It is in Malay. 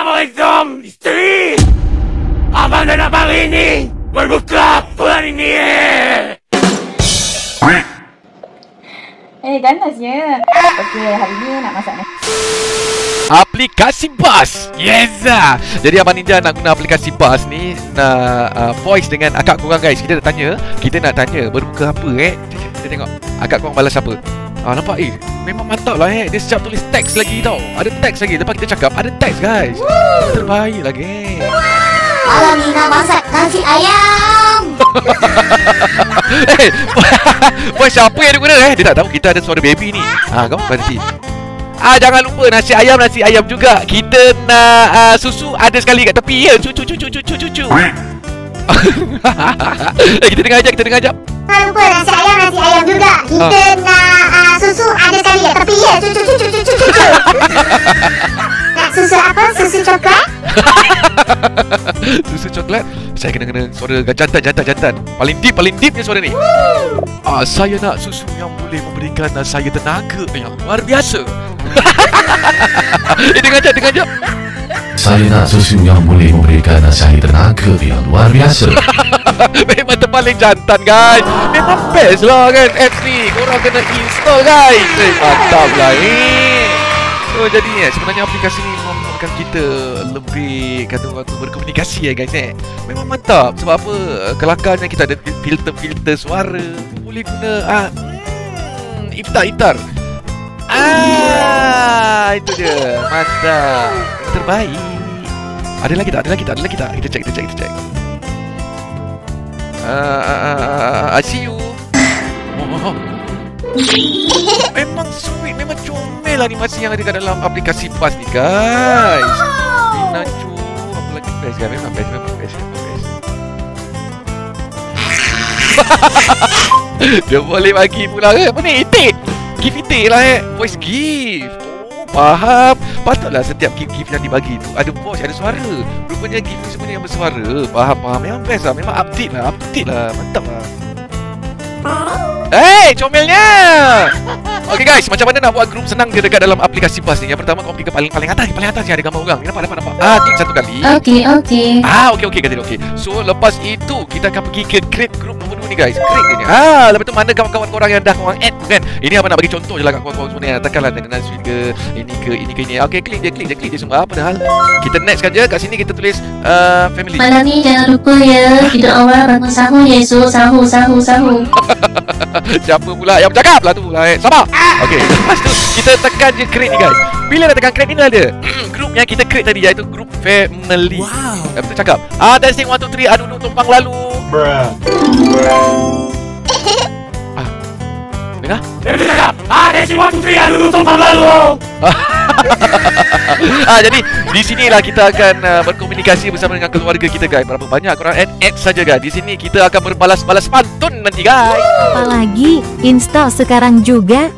Assalamualaikum, isteri. Abang dan abang ini berbuka bulan ini. Ganasnya. Okey, hari ni nak masak ni. Aplikasi Buzz. Yes. Jadi Abang Ninja nak guna aplikasi Buzz ni, nak voice dengan akak korang guys. Kita nak tanya berbuka apa Kita tengok akak korang balas apa. Nampak memang mantap lah Dia sejak tulis teks lagi tau. Ada teks lagi. Lepas kita cakap ada teks guys. Terbaik lah geng. Malam ni nak masak nasi ayam. Voice siapa yang dia guna Dia tak tahu kita ada suara baby ni. Kau berhenti. Jangan lupa nasi ayam juga. Kita nak susu ada sekali kat tepi ya. Cucu. Kita dengar ajak. Jangan lupa nasi ayam juga. Kita nak susu ada sekali kat tepi ya. Cucu. Nak susu apa? Susu coklat? Susu coklat. Saya kena suara jantan. Paling deep ni suara ni. Saya nak susu yang boleh memberikan saya tenaga yang luar biasa. Dengar jap. Saya nak susu yang boleh memberikan saya tenaga yang luar biasa. Memang terpaling jantan guys. Memang best lah kan apps ni. Korang kena install guys. Mantap lah So jadi sebenarnya aplikasi ni membuatkan kita lebih kata orang tu berkomunikasi guys Memang mantap. Sebab apa? Kelakarnya kita ada filter suara. Boleh guna iftar. Itu dia. Mantap. Terbaik. Ada lagi tak? Kita cek. I see you. Memang sweet. Memang comel animasi yang ada kat dalam aplikasi Buzz ni guys. Nacho. Apa lagi best kan? Memang best. Dia boleh bagi pula ke? Apa ni? Gift lah voice gift. Faham. Patutlah setiap gift yang dibagi tu ada voice, ada suara. Rupanya gift ni sebenarnya yang bersuara. Faham. Memang best lah. Memang update lah. Mantap lah. Comelnya. Okay guys, macam mana nak buat grup senang je dekat dalam aplikasi Buzz ni? Yang pertama kau pergi ke paling atas yang ada gambar orang. Nampak. Tik satu kali. Okey. Okey kata dia okey. So lepas itu kita akan pergi ke create group nombor 2 ni guys. Create dia ni. Lepas tu mana kawan-kawan korang yang dah korang add tu kan. Ini abang nak bagi contoh je lah kat korang semua ni. Tekanlah dengan switch ke ini ke ini. Okey, klik je semua. Apa dah hal? Kita next kan je. Kat sini kita tulis family. Malam ni jangan lupa ya. Kita orang bangun sahur ya. So sahur. Siapa pula yang bercakap lah tu sabar. Okey, lepas tu kita tekan je create ni guys. Bila dah tekan create ni ada grup yang kita create tadi, iaitu grup family. Betul cakap. Dancing 1 2 3 adu tumpang lalu. Dengar? Dia cakap, Dancing 1 2 3 adu tumpang lalu. Jadi di sinilah kita akan berkomunikasi bersama dengan keluarga kita guys. Berapa banyak korang add saja guys. Di sini kita akan berbalas-balas pantun nanti guys. Apalagi install sekarang juga.